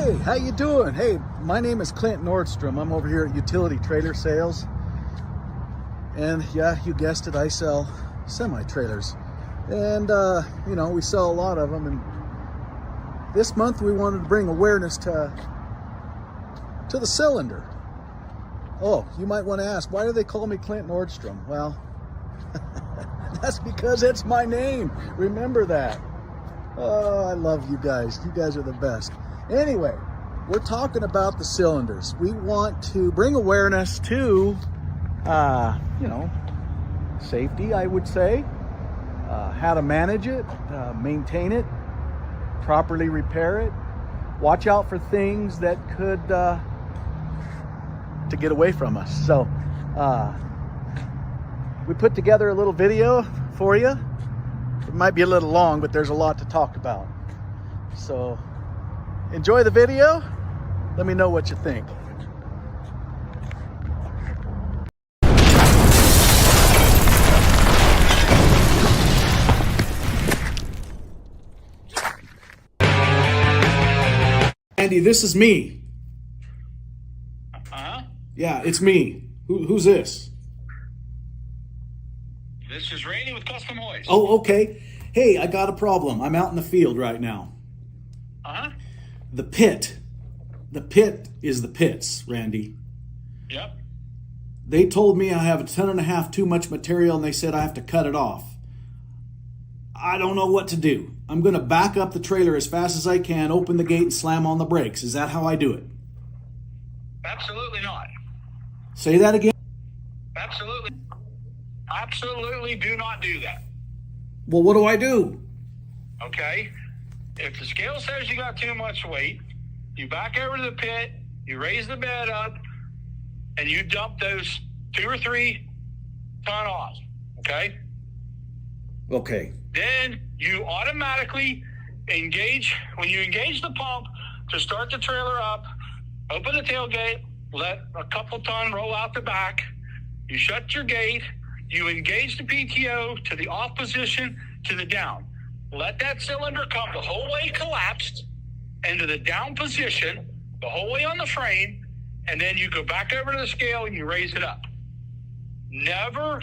Hey, how you doing? Hey, my name is Clint Nordstrom. I'm over here at Utility Trailer Sales. And yeah, you guessed it, I sell semi-trailers. And, we sell a lot of them. And this month we wanted to bring awareness to the cylinder. Oh, you might want to ask, why do they call me Clint Nordstrom? Well, that's because it's my name. Remember that. Oh, I love you guys. You guys are the best. Anyway, we're talking about the cylinders. We want to bring awareness to, safety, I would say, how to manage it, maintain it, properly repair it, watch out for things that could, to get away from us. So, we put together a little video for you. It might be a little long, but there's a lot to talk about. So enjoy the video. Let me know what you think. Andy, this is me. Yeah, it's me. Who's this? This is Randy with Custom Hoist. Oh, okay. Hey, I got a problem. I'm out in the field right now. The pit is the pits, Randy. Yep. They told me I have 1.5 tons too much material and they said I have to cut it off. I don't know what to do. I'm going to back up the trailer as fast as I can, open the gate and slam on the brakes. Is that how I do it? Absolutely not. Say that again. Absolutely do not do that. Well, what do I do? Okay? If the scale says you got too much weight, you back over to the pit, you raise the bed up, and you dump those 2 or 3 ton off. Okay? Okay. Then you automatically engage, when you engage the pump to start the trailer up, open the tailgate, let a couple ton roll out the back, you shut your gate, you engage the PTO to the off position to the down. Let that cylinder come the whole way collapsed into the down position, the whole way on the frame, and then you go back over to the scale and you raise it up. Never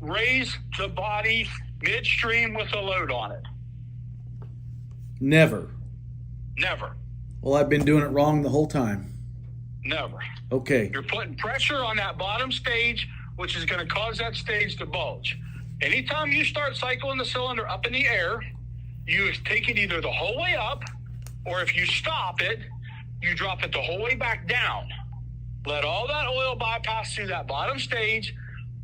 raise the body midstream with a load on it. Never. Never. Well, I've been doing it wrong the whole time. Never. Okay. You're putting pressure on that bottom stage, which is going to cause that stage to bulge. Anytime you start cycling the cylinder up in the air, you take it either the whole way up, or if you stop it, you drop it the whole way back down. Let all that oil bypass through that bottom stage,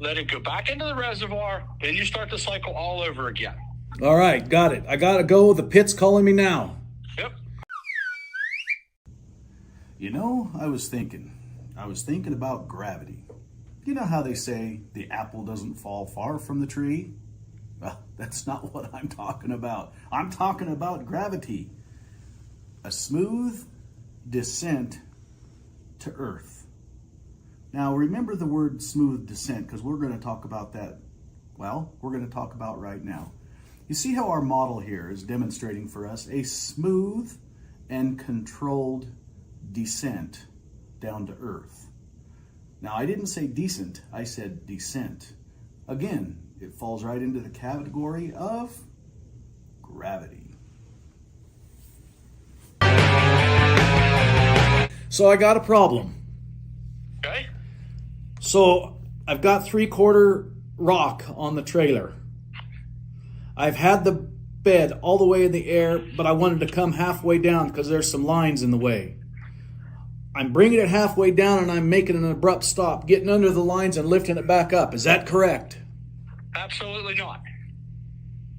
let it go back into the reservoir, then you start the cycle all over again. All right, got it. I got to go. The pit's calling me now. Yep. You know, I was thinking about gravity. You know how they say the apple doesn't fall far from the tree? Well, that's not what I'm talking about. I'm talking about gravity. A smooth descent to Earth. Now, remember the word smooth descent, because we're going to talk about that. Well, we're going to talk about right now. You see how our model here is demonstrating for us a smooth and controlled descent down to Earth. Now, I didn't say decent, I said descent. Again, it falls right into the category of gravity. So I got a problem. Okay. So I've got 3/4 rock on the trailer. I've had the bed all the way in the air, but I wanted to come halfway down because there's some lines in the way. I'm bringing it halfway down and I'm making an abrupt stop, getting under the lines and lifting it back up. Is that correct? Absolutely not.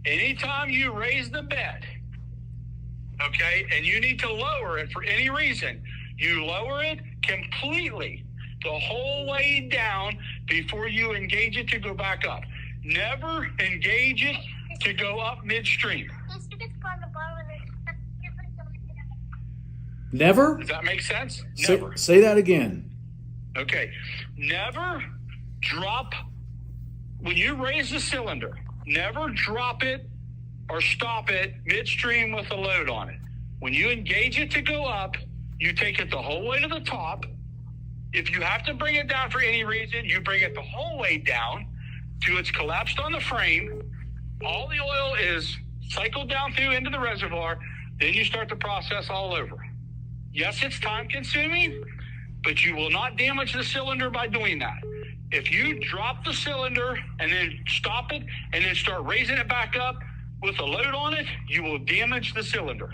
Anytime you raise the bed, okay, and you need to lower it for any reason, you lower it completely the whole way down before you engage it to go back up. Never engage it to go up midstream. Never? Does that make sense? Never. Say that again. Okay. Never drop, when you raise the cylinder, never drop it or stop it midstream with a load on it. When you engage it to go up, you take it the whole way to the top. If you have to bring it down for any reason, you bring it the whole way down till it's collapsed on the frame. All the oil is cycled down through into the reservoir. Then you start the process all over. Yes, it's time consuming, but you will not damage the cylinder by doing that. If you drop the cylinder and then stop it and then start raising it back up with a load on it, you will damage the cylinder.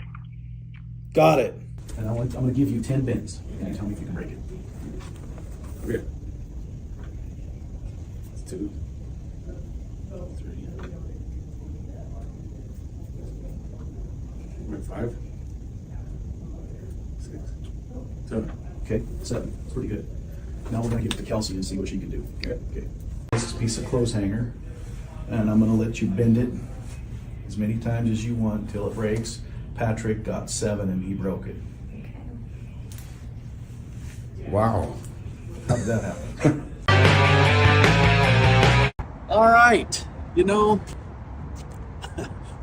Got it. And I'm going to give you 10 bends. Can you tell me if you can break it? Okay. It's 2, 3, 5, 6, 7. Okay, 7. That's pretty good. Now we're going to give it to Kelsey and see what she can do. Okay. This is a piece of clothes hanger, and I'm going to let you bend it as many times as you want until it breaks. Patrick got 7 and he broke it. Wow. How did that happen? All right, we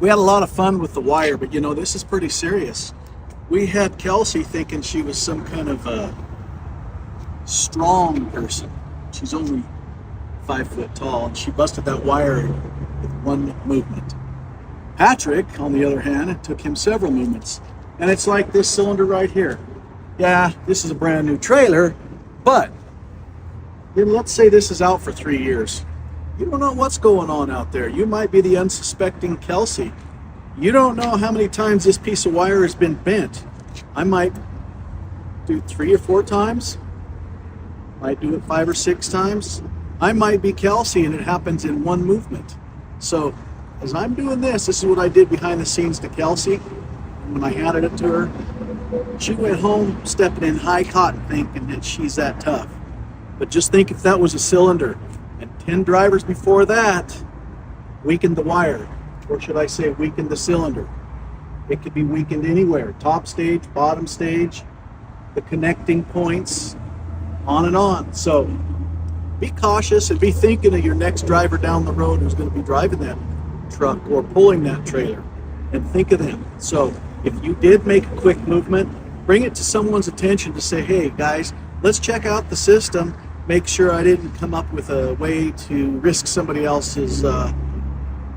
had a lot of fun with the wire, but this is pretty serious. We had Kelsey thinking she was some kind of a strong person. She's only 5 foot tall, and she busted that wire with one movement. Patrick, on the other hand, it took him several movements. And it's like this cylinder right here. Yeah, this is a brand new trailer, but let's say this is out for 3 years. You don't know what's going on out there. You might be the unsuspecting Kelsey. You don't know how many times this piece of wire has been bent. I might do 3 or 4 times. Might do it 5 or 6 times. I might be Kelsey and it happens in one movement. So as I'm doing this is what I did behind the scenes to Kelsey. When I handed it to her, she went home stepping in high cotton thinking that she's that tough. But just think if that was a cylinder and 10 drivers before that weakened the wire, or should I say weakened the cylinder. It could be weakened anywhere, top stage, bottom stage, the connecting points, on and on. So be cautious and be thinking of your next driver down the road who's going to be driving that truck or pulling that trailer, and think of them. So if you did make a quick movement, bring it to someone's attention to say, hey guys, let's check out the system, make sure I didn't come up with a way to risk somebody else's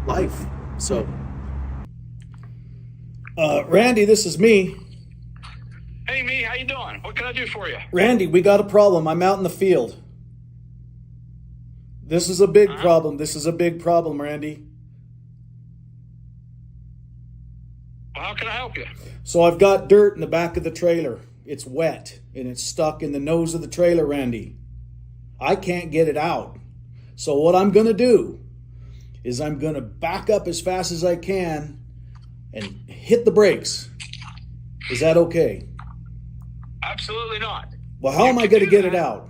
life. So Randy, this is me. Hey, me, how you doing? What can I do for you? Randy, we got a problem. I'm out in the field. This is a big problem. This is a big problem, Randy. Well, how can I help you? So I've got dirt in the back of the trailer. It's wet and it's stuck in the nose of the trailer, Randy. I can't get it out. So what I'm going to do is I'm going to back up as fast as I can and hit the brakes. Is that okay? Absolutely not. Well, how am I going to get it out?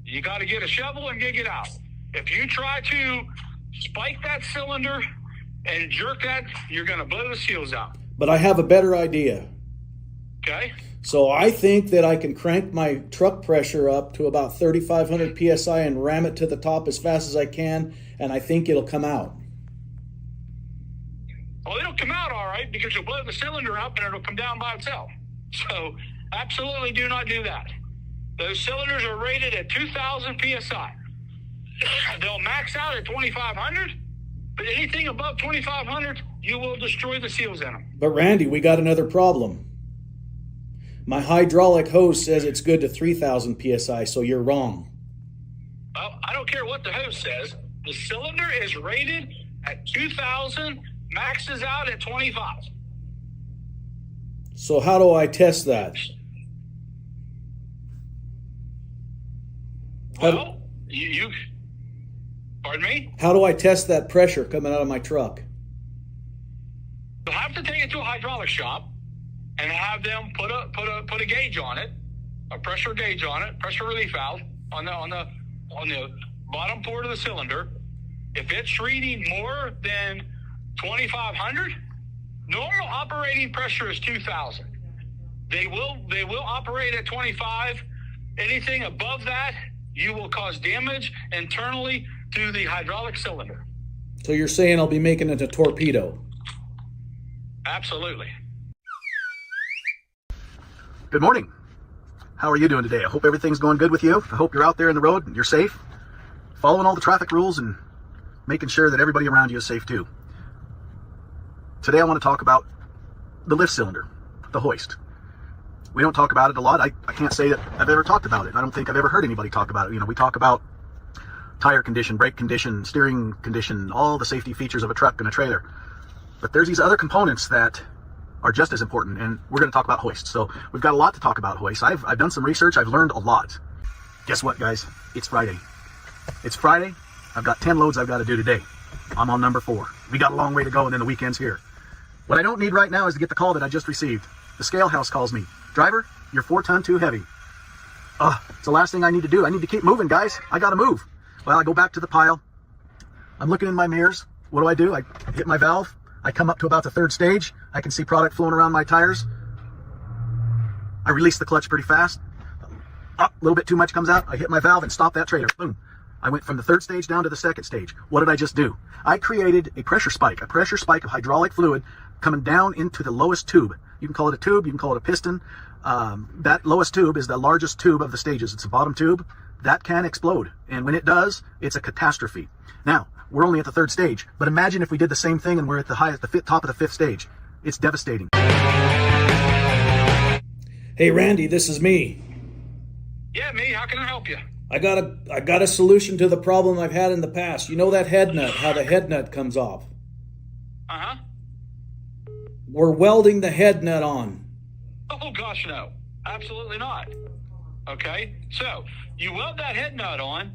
You got to get a shovel and dig it out. If you try to spike that cylinder and jerk that, you're going to blow the seals out. But I have a better idea. Okay? So I think that I can crank my truck pressure up to about 3,500 PSI and ram it to the top as fast as I can, and I think it'll come out. Well, it'll come out all right because you'll blow the cylinder up and it'll come down by itself. So absolutely do not do that. Those cylinders are rated at 2,000 PSI. They'll max out at 2,500, but anything above 2,500, you will destroy the seals in them. But Randy, we got another problem. My hydraulic hose says it's good to 3,000 PSI, so you're wrong. Well, I don't care what the hose says. The cylinder is rated at 2,000, maxes out at 25. So how do I test that? Well, you pardon me? How do I test that pressure coming out of my truck? You'll have to take it to a hydraulic shop and have them put a gauge on it, a pressure gauge on it, pressure relief valve on the bottom port of the cylinder. If it's reading more than 2,500, normal operating pressure is 2,000. They will operate at 25. Anything above that, you will cause damage internally to the hydraulic cylinder. So you're saying I'll be making it a torpedo? Absolutely. Good morning. How are you doing today? I hope everything's going good with you. I hope you're out there in the road and you're safe, following all the traffic rules and making sure that everybody around you is safe too. Today I want to talk about the lift cylinder, the hoist. We don't talk about it a lot. I can't say that I've ever talked about it. I don't think I've ever heard anybody talk about it. You know, we talk about tire condition, brake condition, steering condition, all the safety features of a truck and a trailer. But there's these other components that are just as important, and we're going to talk about hoists. So we've got a lot to talk about hoists. I've done some research. I've learned a lot. Guess what, guys? It's Friday. It's Friday. I've got 10 loads I've got to do today. I'm on number 4. We got a long way to go, and then the weekend's here. What I don't need right now is to get the call that I just received. The scale house calls me. Driver, you're 4 ton too heavy. It's the last thing I need to do. I need to keep moving, guys. I got to move. Well, I go back to the pile. I'm looking in my mirrors. What do? I hit my valve. I come up to about the 3rd stage. I can see product flowing around my tires. I release the clutch pretty fast. A little bit too much comes out. I hit my valve and stop that trailer. Boom. I went from the 3rd stage down to the 2nd stage. What did I just do? I created a pressure spike of hydraulic fluid coming down into the lowest tube. You can call it a tube, you can call it a piston. That lowest tube is the largest tube of the stages. It's the bottom tube. That can explode. And when it does, it's a catastrophe. Now, we're only at the 3rd stage, but imagine if we did the same thing and we're at the top of the 5th stage. It's devastating. Hey Randy, this is me. Yeah, me. How can I help you? I got a solution to the problem I've had in the past. You know that head nut, how the head nut comes off. Uh-huh. We're welding the head nut on. Oh, gosh, no. Absolutely not. Okay? So, you weld that head nut on,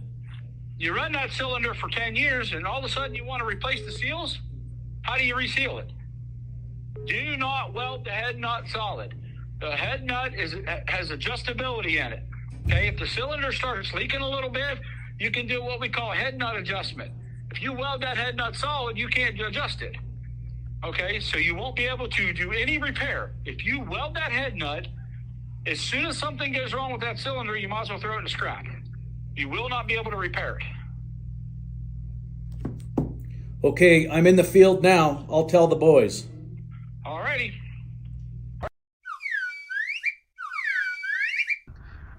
you run that cylinder for 10 years, and all of a sudden you want to replace the seals? How do you reseal it? Do not weld the head nut solid. The head nut has adjustability in it. Okay? If the cylinder starts leaking a little bit, you can do what we call a head nut adjustment. If you weld that head nut solid, you can't adjust it. Okay, so you won't be able to do any repair. If you weld that head nut, as soon as something goes wrong with that cylinder, you might as well throw it in the scrap. You will not be able to repair it. Okay, I'm in the field now. I'll tell the boys. Alrighty.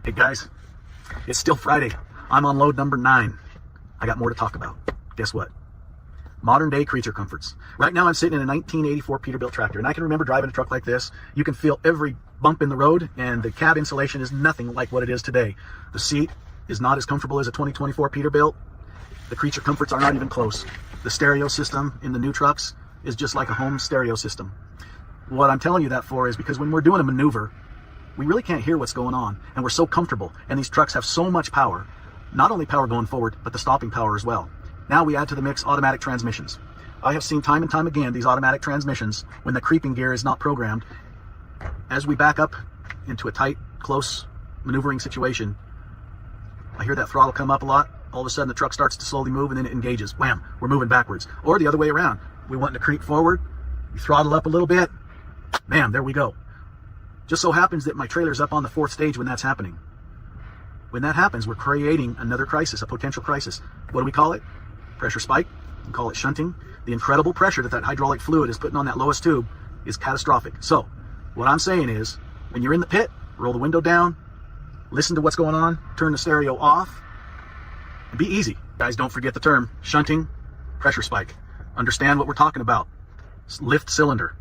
Hey guys, it's still Friday. I'm on load number 9. I got more to talk about. Guess what? Modern day creature comforts. Right now I'm sitting in a 1984 Peterbilt tractor, and I can remember driving a truck like this. You can feel every bump in the road, and the cab insulation is nothing like what it is today. The seat is not as comfortable as a 2024 Peterbilt. The creature comforts are not even close. The stereo system in the new trucks is just like a home stereo system. What I'm telling you that for is because when we're doing a maneuver, we really can't hear what's going on, and we're so comfortable, and these trucks have so much power. Not only power going forward, but the stopping power as well. Now we add to the mix automatic transmissions. I have seen time and time again these automatic transmissions, when the creeping gear is not programmed, as we back up into a tight, close maneuvering situation, I hear that throttle come up a lot. All of a sudden the truck starts to slowly move, and then it engages. Wham! We're moving backwards. Or the other way around. We want to creep forward. We throttle up a little bit. Bam! There we go. Just so happens that my trailer's up on the 4th stage when that's happening. When that happens, we're creating another crisis, a potential crisis. What do we call it? Pressure spike. We can call it shunting. The incredible pressure that hydraulic fluid is putting on that lowest tube is catastrophic. So, what I'm saying is, when you're in the pit, roll the window down, listen to what's going on, turn the stereo off, and be easy. Guys, don't forget the term shunting, pressure spike. Understand what we're talking about. Lift cylinder.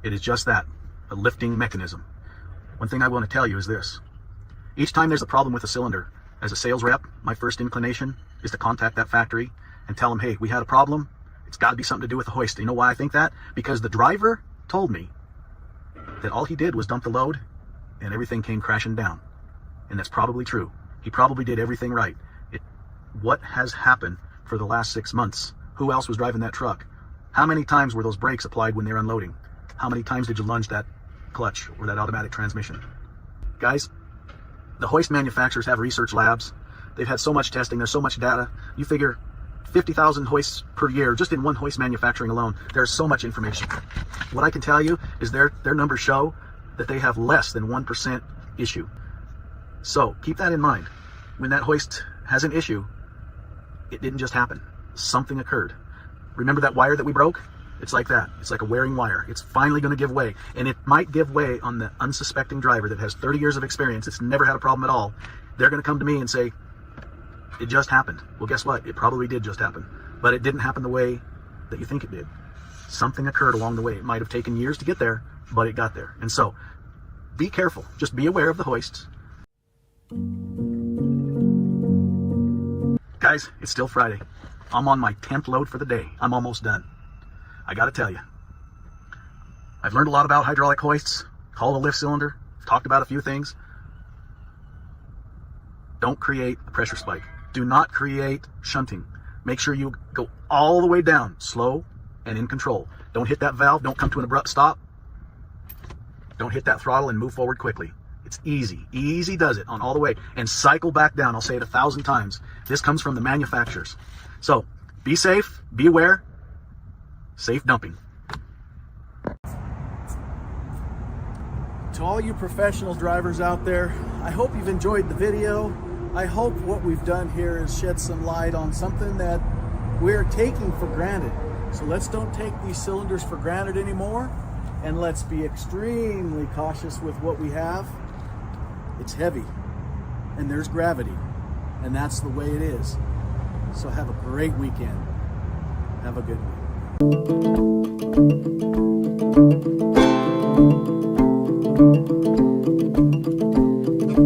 It is just that, a lifting mechanism. One thing I want to tell you is this. Each time there's a problem with a cylinder, as a sales rep, my first inclination is to contact that factory and tell them, hey, we had a problem. It's got to be something to do with the hoist. You know why I think that? Because the driver told me that all he did was dump the load and everything came crashing down. And that's probably true. He probably did everything right. What has happened for the last 6 months? Who else was driving that truck? How many times were those brakes applied when they're unloading? How many times did you lunge that clutch or that automatic transmission? Guys, the hoist manufacturers have research labs. They've had so much testing. There's so much data. You figure 50,000 hoists per year, just in one hoist manufacturing alone. There's so much information. What I can tell you is their numbers show that they have less than 1% issue. So keep that in mind. When that hoist has an issue, it didn't just happen. Something occurred. Remember that wire that we broke? It's like that. It's like a wearing wire. It's finally going to give way. And it might give way on the unsuspecting driver that has 30 years of experience. It's never had a problem at all. They're going to come to me and say, it just happened. Well, guess what? It probably did just happen. But it didn't happen the way that you think it did. Something occurred along the way. It might have taken years to get there, but it got there. And so, be careful. Just be aware of the hoists. Guys, it's still Friday. I'm on my 10th load for the day. I'm almost done. I gotta tell you, I've learned a lot about hydraulic hoists, hollow lift cylinder, talked about a few things. Don't create a pressure spike. Do not create shunting. Make sure you go all the way down, slow and in control. Don't hit that valve. Don't come to an abrupt stop. Don't hit that throttle and move forward quickly. It's easy. Easy does it on all the way. And cycle back down. I'll say it 1,000 times. This comes from the manufacturers. So be safe, be aware, safe dumping. To all you professional drivers out there, I hope you've enjoyed the video. I hope what we've done here is shed some light on something that we're taking for granted. So let's don't take these cylinders for granted anymore, and let's be extremely cautious with what we have. It's heavy, and there's gravity, and that's the way it is. So have a great weekend. Have a good one.